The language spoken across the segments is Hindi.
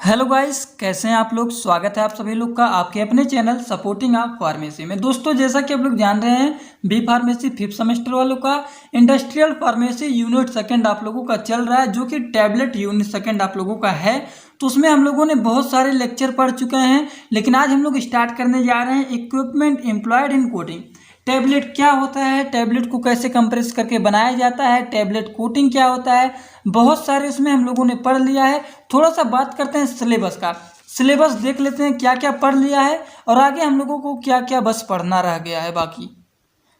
हेलो गाइस, कैसे हैं आप लोग। स्वागत है आप सभी लोग का आपके अपने चैनल सपोर्टिंग आप फार्मेसी में। दोस्तों, जैसा कि आप लोग जान रहे हैं, बी फार्मेसी 5th सेमेस्टर वालों का इंडस्ट्रियल फार्मेसी यूनिट सेकंड आप लोगों का चल रहा है, जो कि टैबलेट यूनिट सेकंड आप लोगों का है। तो उसमें हम लोगों ने बहुत सारे लेक्चर पढ़ चुके हैं, लेकिन आज हम लोग स्टार्ट करने जा रहे हैं equipment employed in coating. Tablet क्या होता है, टैबलेट को कैसे कंप्रेस करके बनाया जाता है, टैबलेट कोटिंग क्या होता है, बहुत सारे इसमें हम लोगों ने पढ़ लिया है। थोड़ा सा बात करते हैं सिलेबस का। सिलेबस देख लेते हैं क्या क्या पढ़ लिया है और आगे हम लोगों को क्या क्या बस पढ़ना रह गया है बाकी।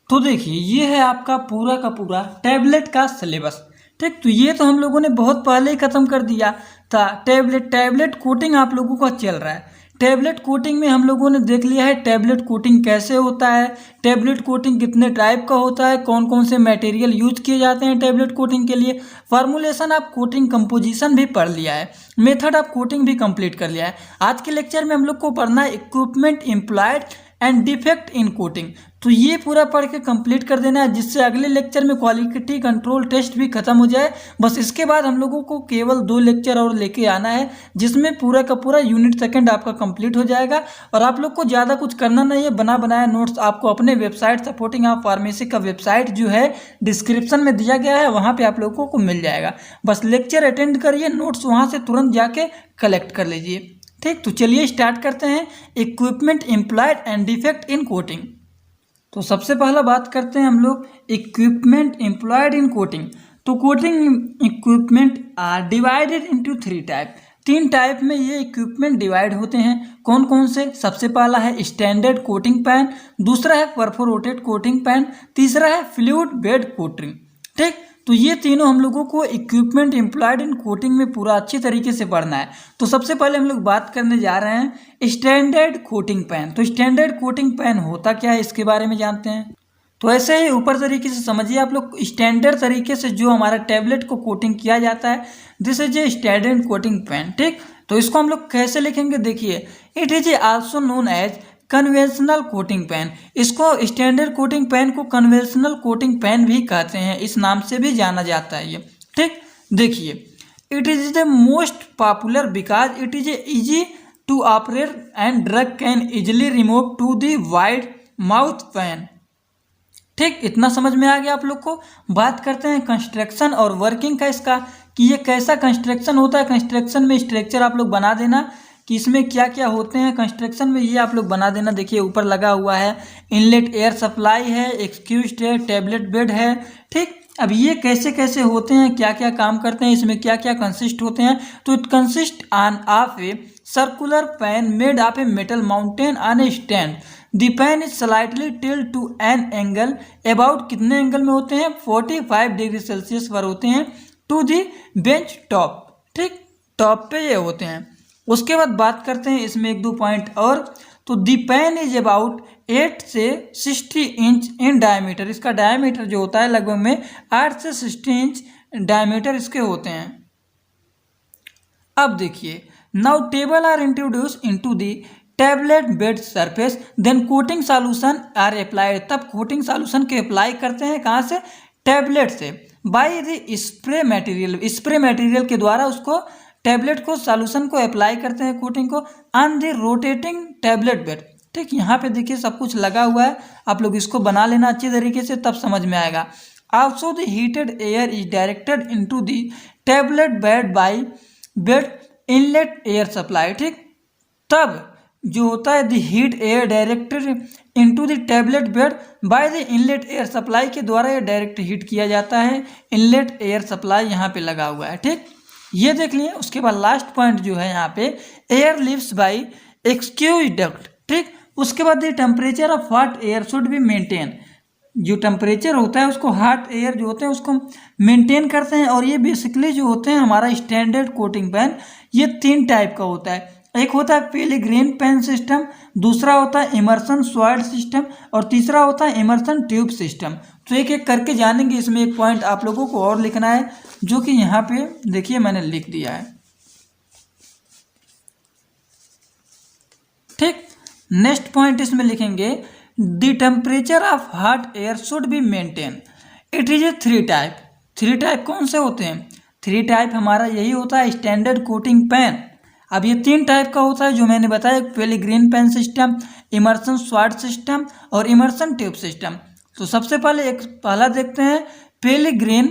तो देखिए, ये है आपका पूरा का पूरा टैबलेट का सिलेबस। ठीक, तो ये तो हम लोगों ने बहुत पहले ही खत्म कर दिया था। टैबलेट कोटिंग आप लोगों का चल रहा है। टैबलेट कोटिंग में हम लोगों ने देख लिया है टैबलेट कोटिंग कैसे होता है, टैबलेट कोटिंग कितने टाइप का होता है, कौन कौन से मटेरियल यूज किए जाते हैं टैबलेट कोटिंग के लिए, फार्मूलेशन ऑफ कोटिंग, कंपोजिशन भी पढ़ लिया है, मेथड ऑफ कोटिंग भी कंप्लीट कर लिया है। आज के लेक्चर में हम लोग को पढ़ना है equipment employed and defect in coating. तो ये पूरा पढ़ के कंप्लीट कर देना है, जिससे अगले लेक्चर में क्वालिटी कंट्रोल टेस्ट भी खत्म हो जाए। बस इसके बाद हम लोगों को केवल 2 लेक्चर और लेके आना है, जिसमें पूरा का पूरा यूनिट सेकंड आपका कंप्लीट हो जाएगा। और आप लोग को ज़्यादा कुछ करना नहीं है, बना बनाया नोट्स आपको अपने वेबसाइट सपोर्टिंग आप फार्मेसी का वेबसाइट जो है डिस्क्रिप्शन में दिया गया है, वहाँ पर आप लोगों को मिल जाएगा। बस लेक्चर अटेंड करिए, नोट्स वहाँ से तुरंत जाके कलेक्ट कर लीजिए। ठीक, तो चलिए स्टार्ट करते हैं equipment employed and defect in coating. तो सबसे पहला बात करते हैं हम लोग इक्विपमेंट एम्प्लॉयड इन कोटिंग। तो coating equipment are divided into 3 type. 3 type में ये इक्विपमेंट डिवाइड होते हैं। कौन कौन से? सबसे पहला है स्टैंडर्ड कोटिंग पैन, दूसरा है परफोरेटेड कोटिंग पैन, तीसरा है फ्लूइड बेड कोटिंग। ठीक, तो ये तीनों हम लोगों को इक्विपमेंट एम्प्लॉयड इन कोटिंग में पूरा अच्छी तरीके से पढ़ना है। तो सबसे पहले हम लोग बात करने जा रहे हैं स्टैंडर्ड कोटिंग पैन। तो स्टैंडर्ड कोटिंग पैन होता क्या है, इसके बारे में जानते हैं। तो ऐसे ही ऊपर तरीके से समझिए आप लोग, स्टैंडर्ड तरीके से जो हमारा टैबलेट को कोटिंग किया जाता है, this is a standard coating pan. ठीक, तो इसको हम लोग कैसे लिखेंगे, देखिए, it is a also known as conventional coating pan. इसको स्टैंडर्ड कोटिंग पेन को कन्वेंशनल कोटिंग पेन भी कहते हैं, इस नाम से भी जाना जाता है ये। ठीक, देखिए, it is the most popular because it is easy to operate and drug can easily remove to the wide mouth pan. ठीक, इतना समझ में आ गया आप लोग को। बात करते हैं कंस्ट्रक्शन और वर्किंग का इसका, कि ये कैसा कंस्ट्रक्शन होता है। कंस्ट्रक्शन में स्ट्रक्चर आप लोग बना देना कि इसमें क्या क्या होते हैं कंस्ट्रक्शन में, ये आप लोग बना देना। देखिए, ऊपर लगा हुआ है इनलेट एयर सप्लाई है, एक्सक्यूज्ड है, टैबलेट बेड है। ठीक, अब ये कैसे कैसे होते हैं, क्या क्या काम करते हैं, इसमें क्या क्या कंसिस्ट होते हैं। तो it consist on of a circular pan made of a metal mountain on a stand. The pan is slightly tilt to an angle about, कितने एंगल में होते हैं, 45 डिग्री सेल्सियस पर होते हैं, टू दी बेंच टॉप। ठीक, टॉप पे ये होते हैं। उसके बाद बात करते हैं इसमें 1-2 पॉइंट और। तो दी पैन इज अबाउट 8 से 60 इंच इन डायमीटर। इसका डायमीटर जो होता है लगभग में 8 से 60 इंच डायमीटर इसके होते हैं। अब देखिए, now table are introduce into the tablet bed surface, then coating solution are applied. तब कोटिंग सॉल्यूशन के अप्लाई करते हैं कहाँ से, टैबलेट से, by the spray material. Spray material के द्वारा उसको टैबलेट को सॉल्यूशन को अप्लाई करते हैं कोटिंग को on the rotating tablet bed. ठीक, यहाँ पे देखिए सब कुछ लगा हुआ है, आप लोग इसको बना लेना अच्छी तरीके से, तब समझ में आएगा। Also the heated air is directed into the tablet bed by bed inlet air supply. ठीक, तब जो होता है the heat air directed into the tablet bed by the inlet air supply के द्वारा ये डायरेक्ट हीट किया जाता है। इनलेट एयर सप्लाई यहाँ पे लगा हुआ है। ठीक, ये देख लिए। उसके बाद लास्ट पॉइंट जो है यहाँ पे, air leaves by exhaust duct. ठीक, उसके बाद ये temperature of hot air should be maintain. जो टेम्परेचर होता है उसको हॉट एयर जो होते हैं उसको मेंटेन करते हैं। और ये बेसिकली जो होते हैं हमारा स्टैंडर्ड कोटिंग पैन, ये 3 टाइप का होता है। एक होता है पेलिग्रीन पेन सिस्टम, दूसरा होता है इमर्सन सॉइल सिस्टम, और तीसरा होता है इमर्सन ट्यूब सिस्टम। तो एक एक करके जानेंगे। इसमें एक पॉइंट आप लोगों को और लिखना है, जो कि यहाँ पे देखिए मैंने लिख दिया है। ठीक, नेक्स्ट पॉइंट इसमें लिखेंगे, the temperature of hot air should be maintain. It is A 3 type. 3 type कौन से होते हैं? 3 टाइप हमारा यही होता है स्टैंडर्ड कोटिंग पैन। अब ये 3 टाइप का होता है जो मैंने बताया, पेलिग्रीन pan system, immersion sword system और इमर्सन ट्यूब सिस्टम। तो सबसे पहले पहला देखते हैं पेलिग्रीन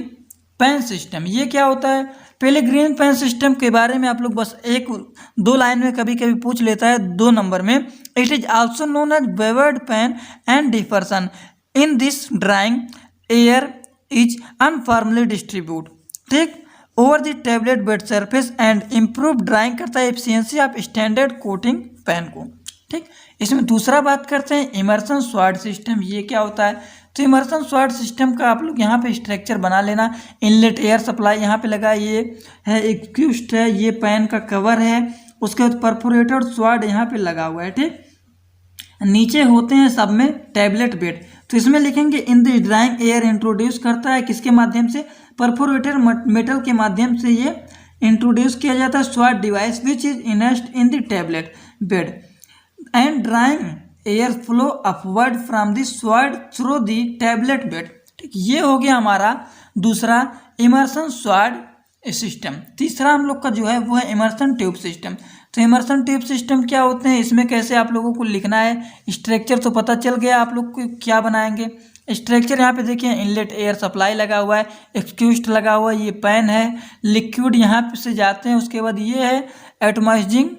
पेन सिस्टम। ये क्या होता है? पेलिग्रीन पेन सिस्टम के बारे में आप लोग बस 1-2 लाइन में कभी कभी पूछ लेता है 2 नंबर में। It is also known as wayward pan and diffusion. In this drying air is uniformly distribute, ठीक, over the tablet bed surface and improve drying करता है efficiency of standard coating pan को, ठीक। इसमें दूसरा बात करते हैं इमर्सन स्वाट सिस्टम। ये क्या होता है? तो इमर्सन स्वाट सिस्टम का आप लोग यहाँ पे स्ट्रक्चर बना लेना। इनलेट एयर सप्लाई यहाँ पे लगा, ये है एक्यूस्ट है, ये पेन का कवर है, उसके बाद परफोरेटेड स्वाट यहाँ पे लगा हुआ है, ठीक। नीचे होते हैं सब में टैबलेट बेड। तो इसमें लिखेंगे in the drying air introduce करता है किसके माध्यम से? परफोरेटेड मेटल के माध्यम से ये इंट्रोड्यूस किया जाता है sword device which is immersed in the tablet bed and drying air flow upward from the sword through the tablet bed, ठीक। ये हो गया हमारा दूसरा इमर्सन स्वाट सिस्टम। तीसरा हम लोग का जो है वो है इमर्सन ट्यूब सिस्टम। तो इमर्सन ट्यूब सिस्टम क्या होते हैं, इसमें कैसे आप लोगों को लिखना है, स्ट्रक्चर तो पता चल गया आप लोग को क्या बनाएंगे। स्ट्रक्चर यहाँ पे देखिए, इनलेट एयर सप्लाई लगा हुआ है, एक्सक्यूस्ट लगा हुआ है, ये पेन है, लिक्विड यहाँ पे से जाते हैं, उसके बाद ये है एटमाइजिंग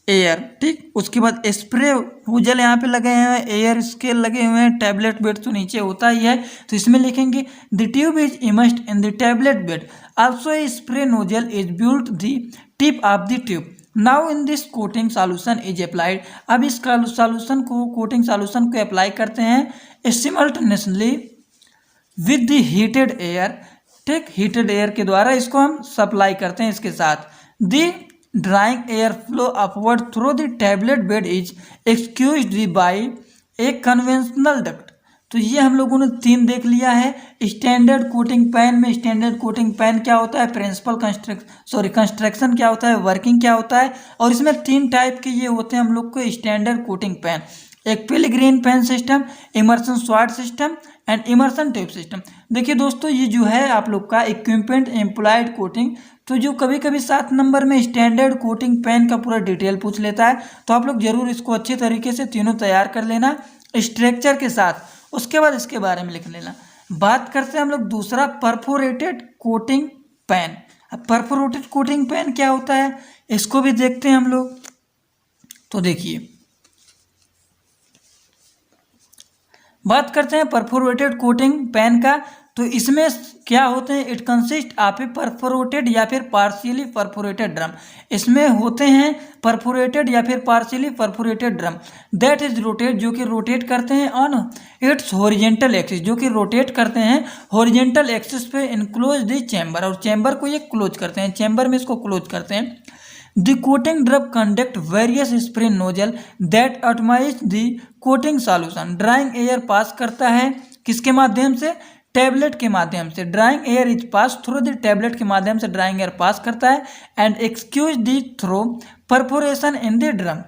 एयर, ठीक। उसके बाद स्प्रे हुजल यहाँ पे लगे हुए हैं, एयर स्केल लगे हुए हैं, टैबलेट बेड तो नीचे होता ही है। तो इसमें लिखेंगे the tube is immersed in the tablet bed, also a spray nozzle is built the tip of the tube. Now in this coating solution is applied. अब इस सॉल्यूशन को, कोटिंग सॉल्यूशन को अप्लाई करते हैं simultaneously with the heated air, ठीक। हीटेड एयर के द्वारा इसको हम सप्लाई करते हैं इसके साथ। The drying air flow upward through the tablet bed is excused by a conventional duct. तो ये हम लोगों ने 3 देख लिया है। स्टैंडर्ड कोटिंग पेन में स्टैंडर्ड कोटिंग पेन क्या होता है, प्रिंसिपल कंस्ट्रक्शन क्या होता है, वर्किंग क्या होता है, और इसमें 3 टाइप के ये होते हैं हम लोग को स्टैंडर्ड कोटिंग पेन। एक Pellegrini pan system, immersion sword system and immersion tube system. देखिए दोस्तों, ये जो है आप लोग का इक्विपमेंट एम्प्लॉयड कोटिंग, तो जो कभी कभी 7 नंबर में स्टैंडर्ड कोटिंग पेन का पूरा डिटेल पूछ लेता है, तो आप लोग जरूर इसको अच्छे तरीके से तीनों तैयार कर लेना स्ट्रक्चर के साथ, उसके बाद इसके बारे में लिख लेना। बात करते हैं हम लोग दूसरा परफोरेटेड कोटिंग पेन। अब परफोरेटेड कोटिंग पेन क्या होता है, इसको भी देखते हैं हम लोग। तो देखिए, बात करते हैं परफोरेटेड कोटिंग पेन का। तो इसमें क्या होते हैं, it consist of A perforated या फिर पार्शियली परफोरेटेड ड्रम। इसमें होते हैं परफोरेटेड या फिर partially perforated drum that is rotate, जो कि रोटेट करते हैं ऑन इट्स हॉरिजेंटल एक्सिस, जो कि रोटेट करते हैं हॉरिजेंटल एक्सिस पे इनक्लोज द चैम्बर, और चैम्बर को ये क्लोज करते हैं, चैम्बर में इसको क्लोज करते हैं। The coating drum conduct various spray nozzle that atomize the coating solution. Drying air पास करता है किसके माध्यम से, टैबलेट के माध्यम से। Drying air is pass through the tablet के माध्यम से ड्राइंग एयर पास करता है and exhaust the through perforation in the drum.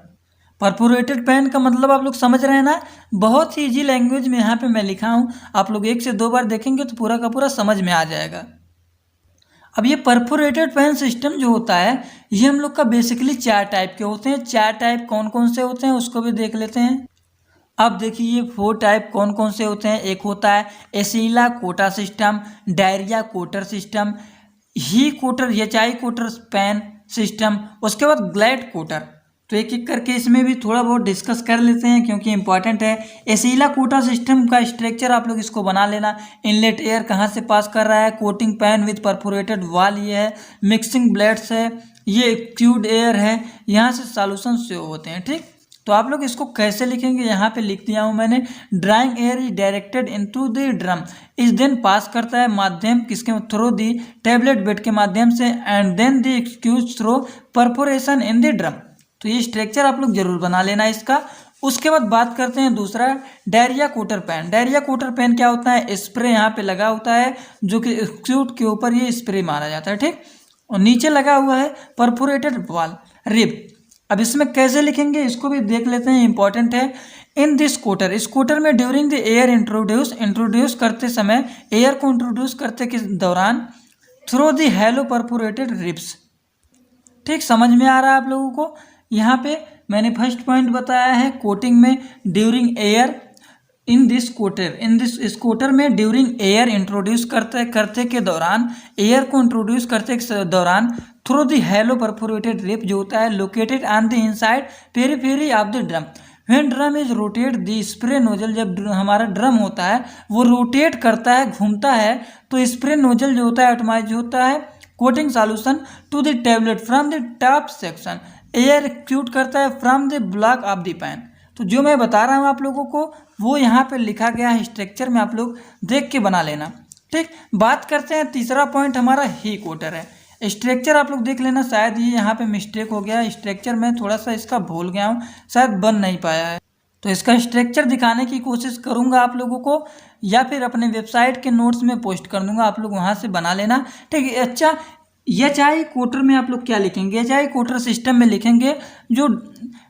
Perforated pan का मतलब आप लोग समझ रहे हैं ना, बहुत ही ईजी लैंग्वेज में यहाँ पे मैं लिखा हूँ, आप लोग 1 से 2 बार देखेंगे तो पूरा का पूरा समझ में आ जाएगा। अब ये परफोरेटेड पेन सिस्टम जो होता है, ये हम लोग का बेसिकली 4 टाइप के होते हैं। 4 टाइप कौन कौन से होते हैं उसको भी देख लेते हैं। अब देखिए, ये 4 टाइप कौन कौन से होते हैं। एक होता है एसिला कोटा सिस्टम, डायरिया कोटर सिस्टम, ही कोटर एचआई कोटर पेन सिस्टम, उसके बाद ग्लाइड कोटर। तो एक एक करके इसमें भी थोड़ा बहुत डिस्कस कर लेते हैं क्योंकि इंपॉर्टेंट है। एसिला कोटा सिस्टम का स्ट्रक्चर आप लोग इसको बना लेना। इनलेट एयर कहाँ से पास कर रहा है, कोटिंग पैन विद परफोरेटेड वाल ये है, मिक्सिंग ब्लेड्स है, ये क्यूड एयर है, यहाँ से सॉल्यूशन से होते हैं, ठीक। तो आप लोग इसको कैसे लिखेंगे, यहाँ पे लिख दिया हूँ मैंने। Drawing air is directed into the drum, इस देन पास करता है माध्यम किसके, थ्रू दी टैबलेट बेड के माध्यम से, and then the exhaust through perforation in the drum. तो ये स्ट्रक्चर आप लोग जरूर बना लेना इसका। उसके बाद बात करते हैं दूसरा डायरिया कोटर पेन। डायरिया कोटर पेन क्या होता है, स्प्रे यहाँ पे लगा होता है जो कि एक्सक्यूट के ऊपर ये स्प्रे मारा जाता है, ठीक। और नीचे लगा हुआ है परफोरेटेड वाल रिब। अब इसमें कैसे लिखेंगे इसको भी देख लेते हैं, इंपॉर्टेंट है। इन दिस कोटर, इस कोटर में ड्यूरिंग द एयर इंट्रोड्यूस करते समय, एयर को इंट्रोड्यूस करते के दौरान, through the hollow perforated ribs, ठीक, समझ में आ रहा है आप लोगों को। यहाँ पे मैंने फर्स्ट पॉइंट बताया है कोटिंग में ड्यूरिंग एयर इन दिस इस कोटर में ड्यूरिंग एयर इंट्रोड्यूस करते के दौरान, एयर को इंट्रोड्यूस करते के दौरान through the hollow perforated rib जो होता है located on the inside periphery of the drum. When drum is rotate the spray nozzle, जब हमारा ड्रम होता है वो रोटेट करता है, घूमता है, तो स्प्रे नोजल जो होता है एटमाइज होता है coating solution to the tablet from the top section, air acute करता है from the block of the pan. तो जो मैं बता रहा हूँ आप लोगों को वो यहाँ पे लिखा गया है स्ट्रक्चर में, आप लोग देख के बना लेना। ठीक, बात करते हैं तीसरा पॉइंट हमारा ही कोटर है। स्ट्रक्चर आप लोग देख लेना, शायद ये यहाँ पे मिस्टेक हो गया है, स्ट्रक्चर में थोड़ा सा इसका भूल गया हूँ, शायद बन नहीं पाया है। तो इसका स्ट्रक्चर दिखाने की कोशिश करूँगा आप लोगों को, या फिर अपने वेबसाइट के नोट्स में पोस्ट कर दूँगा, आप लोग वहाँ से बना लेना। ठीक है। अच्छा, एच.आई. कोटर में आप लोग क्या लिखेंगे? एच.आई. कोटर सिस्टम में लिखेंगे जो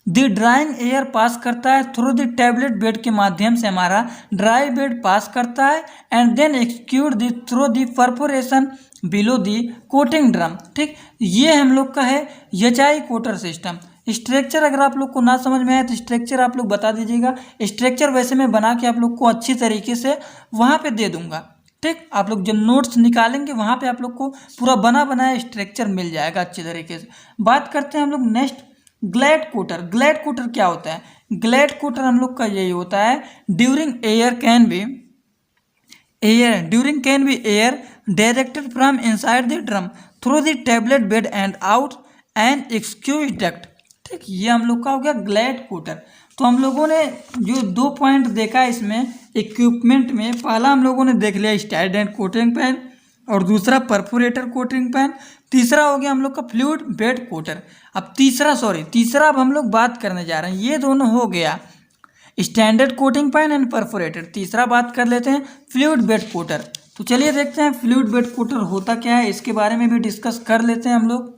द ड्राइंग एयर पास करता है थ्रू द टैबलेट बेड के माध्यम से हमारा ड्राई बेड पास करता है and then exhaust the through the perforation below the coating drum. ठीक, ये हम लोग का है एच.आई. कोटर सिस्टम। स्ट्रक्चर अगर आप लोग को ना समझ में आए तो स्ट्रक्चर आप लोग बता दीजिएगा। स्ट्रक्चर वैसे मैं बना के आप लोग को अच्छी तरीके से वहाँ पे दे दूंगा। ठीक, आप लोग जब नोट्स निकालेंगे वहाँ पे आप लोग को पूरा बना बनाया स्ट्रक्चर मिल जाएगा अच्छे तरीके से। बात करते हैं हम लोग नेक्स्ट ग्लैड कोटर। ग्लैड कोटर क्या होता है? ग्लैड कोटर हम लोग का यही होता है during can be air directed from inside the drum through the tablet bed and out and excuse duct. ठीक, ये हम लोग का हो गया ग्लैड कोटर। तो हम लोगों ने जो 2 पॉइंट देखा है इसमें इक्विपमेंट में, पहला हम लोगों ने देख लिया स्टाइडेंट कोटिंग पैन और दूसरा परफोरेटर कोटिंग पैन, तीसरा हो गया हम लोग का फ्लूइड बेड कोटर। अब तीसरा अब हम लोग बात करने जा रहे हैं। ये दोनों हो गया standard coating pan and perforator. तीसरा बात कर लेते हैं फ्लूइड बेड कोटर। तो चलिए देखते हैं फ्लूइड बेड कोटर होता क्या है, इसके बारे में भी डिस्कस कर लेते हैं हम लोग।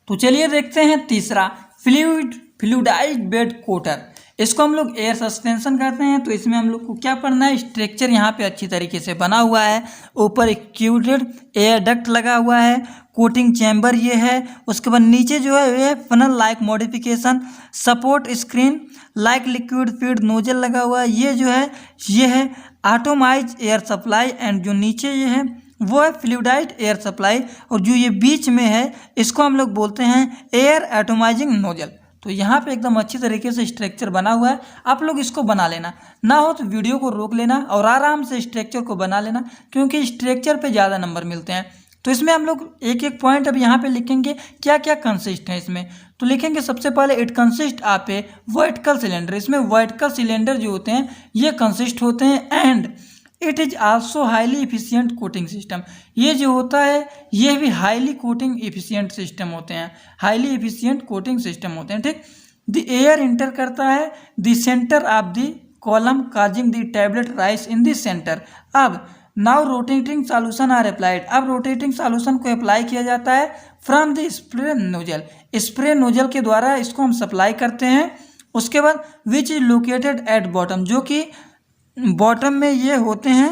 तो चलिए देखते हैं तीसरा फ्लूइडाइज्ड बेड कोटर। इसको हम लोग एयर सस्पेंशन कहते हैं। तो इसमें हम लोग को क्या पढ़ना है? स्ट्रक्चर यहाँ पे अच्छी तरीके से बना हुआ है, ऊपर एक्यूटेड एयर डक्ट लगा हुआ है, कोटिंग चैम्बर ये है, उसके बाद नीचे जो है ये funnel like modification, support screen like liquid feed nozzle लगा हुआ है, ये है ऑटोमाइज एयर सप्लाई एंड जो नीचे ये है वो है फ्लूइडाइज्ड एयर सप्लाई, और जो ये बीच में है इसको हम लोग बोलते हैं एयर एटोमाइजिंग नोजल। तो यहाँ पे एकदम अच्छी तरीके से स्ट्रक्चर बना हुआ है, आप लोग इसको बना लेना, ना हो तो वीडियो को रोक लेना और आराम से स्ट्रक्चर को बना लेना, क्योंकि स्ट्रक्चर पे ज़्यादा नंबर मिलते हैं। तो इसमें हम लोग एक एक पॉइंट अब यहाँ पे लिखेंगे क्या क्या कंसिस्ट है इसमें। तो लिखेंगे सबसे पहले it consist of A vertical cylinder. इसमें वर्टिकल सिलेंडर जो होते हैं ये कंसिस्ट होते हैं and it is also highly efficient coating system. ये जो होता है ये भी हाईली कोटिंग इफिशियंट सिस्टम होते हैं, हाईली इफिशियंट कोटिंग सिस्टम होते हैं। ठीक, द एयर इंटर करता है the centre of the column causing the tablet rise in the centre. अब now rotating solution are applied. अब रोटेटिंग सॉल्यूशन को अप्लाई किया जाता है from the spray nozzle. Spray nozzle के द्वारा इसको हम सप्लाई करते हैं। उसके बाद which is located at bottom, जो कि बॉटम में ये होते हैं,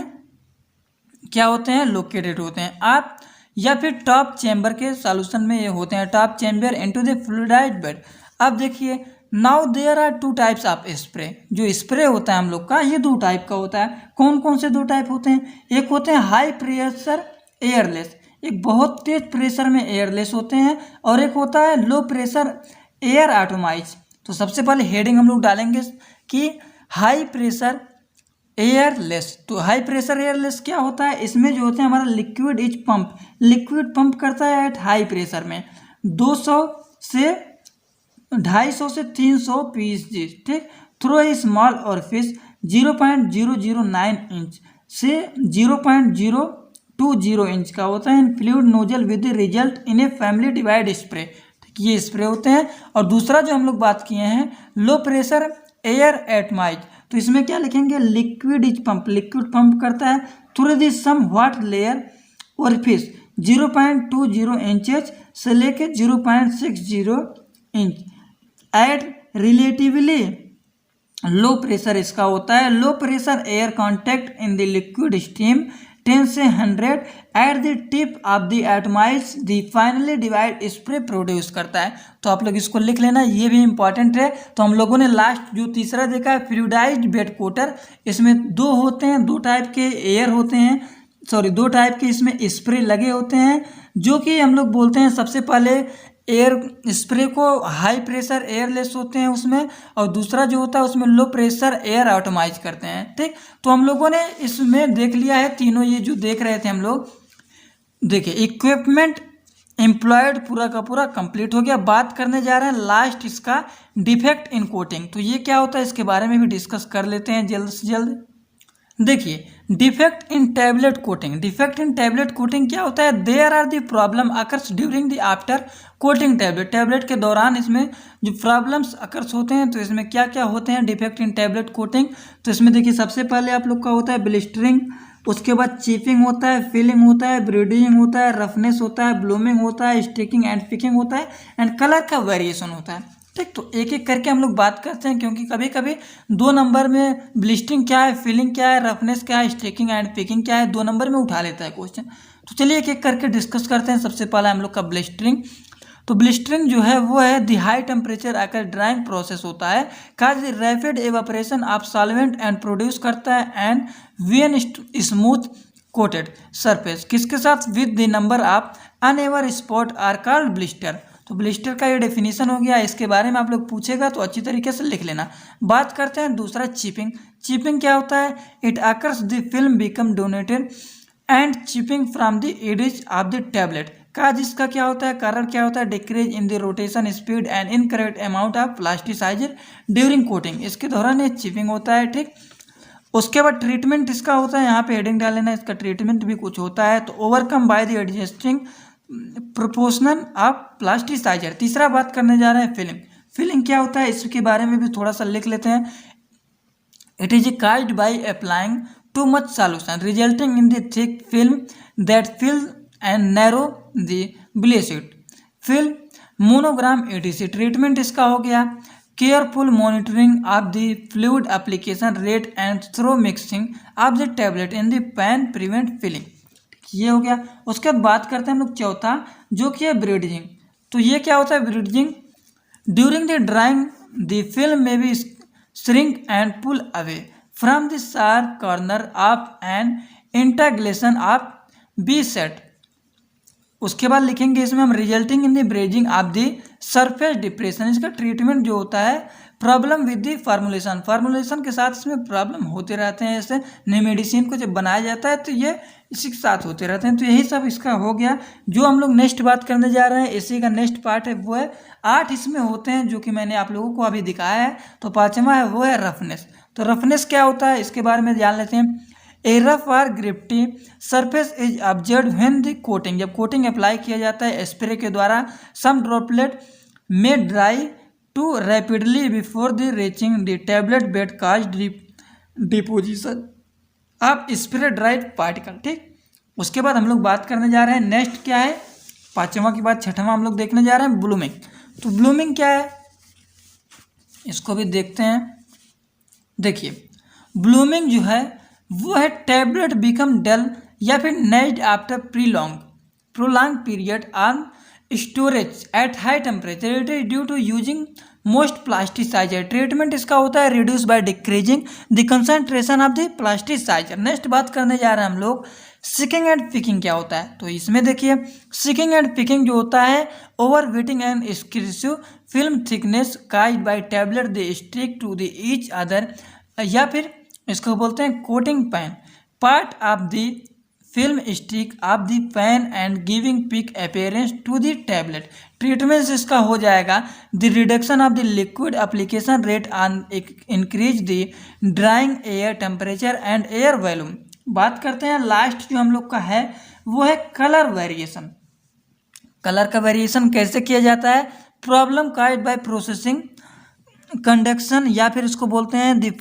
क्या होते हैं? लोकेटेड होते हैं। आप या फिर टॉप चैम्बर के सॉल्यूशन में ये होते हैं, top chamber into the fluidised bed. अब देखिए now there are 2 types of spray. जो स्प्रे होता है हम लोग का ये 2 टाइप का होता है। कौन कौन से 2 टाइप होते हैं? एक होते हैं हाई प्रेशर एयरलेस, एक बहुत तेज प्रेशर में एयरलेस होते हैं, और एक होता है लो प्रेशर एयर एटोमाइज। तो सबसे पहले हेडिंग हम लोग डालेंगे कि हाई प्रेशर एयरलेस। तो हाई प्रेशर एयरलेस क्या होता है? इसमें जो होते हैं हमारा liquid is pump, liquid pump करता है एट हाई प्रेशर में 200 से 250 से 300 psg। ठीक, through a small orifice 0.009 inch से 0.020 इंच का होता है fluid nozzle with result in a family divide spray. ठीक, ये स्प्रे होते हैं। और दूसरा जो हम लोग बात किए हैं लो प्रेशर एयर एटमाइज, तो इसमें क्या लिखेंगे? Liquid is pump, liquid pump करता है through the somewhat layer orifice 0.20 inches से लेके 0.60 inch at relatively low pressure इसका होता है। Low pressure air contact in the liquid steam 10 से 100 at the tip of the atomize the finally divide spray produce करता है। तो आप लोग इसको लिख लेना, ये भी इंपॉर्टेंट है। तो हम लोगों ने लास्ट जो तीसरा देखा है फ्लूइडाइज्ड बेड कोटर, इसमें दो होते हैं, दो टाइप के एयर होते हैं, सॉरी दो टाइप के इसमें स्प्रे लगे होते हैं, जो कि हम लोग बोलते हैं सबसे पहले एयर स्प्रे को हाई प्रेशर एयरलेस होते हैं उसमें, और दूसरा जो होता है उसमें लो प्रेशर एयर ऑटोमाइज करते हैं। ठीक, तो हम लोगों ने इसमें देख लिया है तीनों, ये जो देख रहे थे हम लोग, देखिए इक्विपमेंट एम्प्लॉयड पूरा का पूरा कंप्लीट हो गया। बात करने जा रहे हैं लास्ट इसका डिफेक्ट इन कोटिंग। तो ये क्या होता है इसके बारे में भी डिस्कस कर लेते हैं जल्द से जल्द। देखिए defect in tablet coating, defect in tablet coating क्या होता है, there are the problem occurs during the after coating tablet, tablet के दौरान इसमें जो प्रॉब्लम्स अकर्स होते हैं। तो इसमें क्या क्या होते हैं डिफेक्ट इन टैबलेट कोटिंग, तो इसमें देखिए सबसे पहले आप लोग का होता है ब्लिस्टरिंग, उसके बाद चिपिंग होता है, फिलिंग होता है, ब्रीडिंग होता है, रफनेस होता है, ब्लूमिंग होता है, स्टिकिंग एंड पिकिंग होता है, एंड कलर का वेरिएशन होता है। ठीक, तो एक एक करके हम लोग बात करते हैं, क्योंकि कभी कभी 2 नंबर में ब्लिस्टिंग क्या है, फिलिंग क्या है, रफनेस क्या है, स्टिकिंग एंड पिकिंग क्या है, 2 नंबर में उठा लेता है क्वेश्चन। तो चलिए एक एक करके डिस्कस करते हैं। सबसे पहला हम लोग का ब्लिस्टरिंग। तो ब्लिस्टरिंग जो है वो है दी हाई टेम्परेचर आकर ड्राइंग प्रोसेस होता है, cause rapid evaporation of solvent and produce करता है and when smooth coated surface किसके साथ with the number of uneven spot are called blister. तो ब्लिस्टर का ये डेफिनेशन हो गया, इसके बारे में आप लोग पूछेगा तो अच्छी तरीके से लिख लेना। बात करते हैं दूसरा चिपिंग। चिपिंग क्या होता है, it occurs the film become donated and chipping from the edges of the tablet, का जिसका क्या होता है, कारण क्या होता है, decrease in the rotation speed and incorrect amount of plasticizer during coating, इसके दौरान ये चिपिंग होता है। ठीक, उसके बाद ट्रीटमेंट इसका होता है, यहाँ पे हेडिंग डाल लेना, इसका ट्रीटमेंट भी कुछ होता है। तो overcome by the adjusting proportional of plasticizer. तीसरा बात करने जा रहे हैं फिलिंग। फिलिंग क्या होता है इसके बारे में भी थोड़ा सा लिख लेते हैं। It is caused by applying too much solution resulting in the thick film that fill and narrow the blessed film monogram etc. Treatment इसका हो गया careful monitoring of the fluid application rate and thorough mixing of the tablet in the pan prevent filling, ये हो गया। उसके बाद बात करते हैं हम लोग चौथा, जो कि है ब्रीडिंग। तो ये क्या होता है bridging, during the drying the film में be shrink and pull away from the sharp corner of an intagliation of bisect. उसके बाद लिखेंगे इसमें हम resulting in the bridging of the surface depression. इसका ट्रीटमेंट जो होता है problem with the formulation, formulation के साथ इसमें प्रॉब्लम होते रहते हैं। जैसे नई मेडिसिन को जब बनाया जाता है तो ये इसी के साथ होते रहते हैं। तो यही सब इसका हो गया। जो हम लोग नेक्स्ट बात करने जा रहे हैं, इसी का नेक्स्ट पार्ट है वो है 8 इसमें होते हैं, जो कि मैंने आप लोगों को अभी दिखाया है। तो 5वां है वो है रफनेस। तो रफनेस क्या होता है इसके बारे में जान लेते हैं। ए रफ और gritty surface is observe when the coating, जब कोटिंग अप्लाई किया जाता है स्प्रे के द्वारा, some droplet may dry too rapidly before the reaching the tablet bed cause deposition of spray dried particle. ठीक, उसके बाद हम लोग बात करने जा रहे हैं नेक्स्ट क्या है, 5वां के बाद 6वां हम लोग देखने जा रहे हैं ब्लूमिंग। तो ब्लूमिंग क्या है इसको भी देखते हैं। देखिए ब्लूमिंग जो है वो है टैबलेट बिकम डल या फिर hazed after prolong period on storage at high temperature, it is due to using most plasticizer. Treatment इसका होता है reduce by decreasing the concentration of the plasticizer. Next बात करने जा रहे हैं हम लोग सिकिंग एंड पिकिंग क्या होता है। तो इसमें देखिए सिकिंग एंड पिकिंग जो होता है over wetting and exclusive film thickness caused by tablet the stick to the each other, या फिर इसको बोलते हैं coating pan part of the film stick of the pan and giving pick appearance to the tablet. Treatment इसका हो जाएगा the reduction of the liquid application rate on increase the drying air temperature and air volume. बात करते हैं लास्ट जो हम लोग का है वो है कलर वेरिएशन। कलर का वेरिएशन कैसे किया जाता है, problem caused by processing conduction, या फिर इसको बोलते हैं the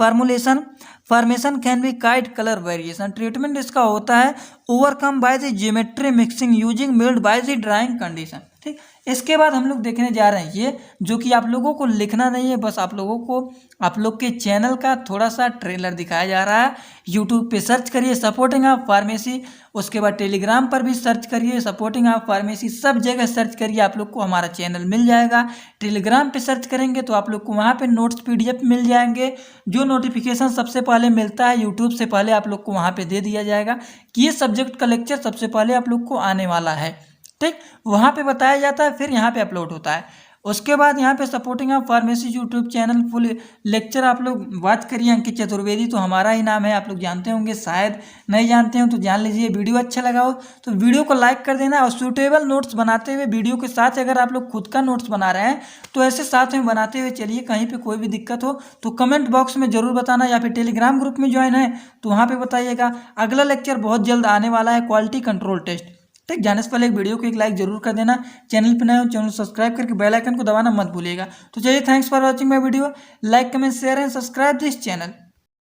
formation can be caused colour variation. Treatment इसका होता है overcome by the geometry mixing using milled by the drying condition. ठीक, इसके बाद हम लोग देखने जा रहे हैं ये, जो कि आप लोगों को लिखना नहीं है, बस आप लोगों को आप लोग के चैनल का थोड़ा सा ट्रेलर दिखाया जा रहा है। यूट्यूब पे सर्च करिए सपोर्टिंग ऑफ फार्मेसी, उसके बाद टेलीग्राम पर भी सर्च करिए सपोर्टिंग ऑफ फार्मेसी, सब जगह सर्च करिए, आप लोग को हमारा चैनल मिल जाएगा। टेलीग्राम पे सर्च करेंगे तो आप लोग को वहाँ पे नोट्स PDF मिल जाएंगे। जो नोटिफिकेशन सबसे पहले मिलता है यूट्यूब से पहले आप लोग को वहाँ पे दे दिया जाएगा कि ये सब्जेक्ट का लेक्चर सबसे पहले आप लोग को आने वाला है। ठीक, वहाँ पे बताया जाता है, फिर यहाँ पे अपलोड होता है। उसके बाद यहाँ पे supporting of pharmacy YouTube channel full lecture आप लोग वॉच करिए। अंकित चतुर्वेदी तो हमारा ही नाम है, आप लोग जानते होंगे, शायद नहीं जानते हो तो जान लीजिए। वीडियो अच्छा लगा हो तो वीडियो को लाइक कर देना, और सूटेबल नोट्स बनाते हुए वीडियो के साथ अगर आप लोग खुद का नोट्स बना रहे हैं तो ऐसे साथ में बनाते हुए चलिए। कहीं पर कोई भी दिक्कत हो तो कमेंट बॉक्स में जरूर बताना, या फिर टेलीग्राम ग्रुप में ज्वाइन है तो वहाँ पर बताइएगा। अगला लेक्चर बहुत जल्द आने वाला है, क्वालिटी कंट्रोल टेस्ट। ठीक, जाने से पहले एक वीडियो को एक लाइक जरूर कर देना। चैनल पर नए हो चैनल सब्सक्राइब करके बेल आइकन को दबाना मत भूलिएगा। तो चलिए, thanks for watching my video. Like comment share and subscribe this channel.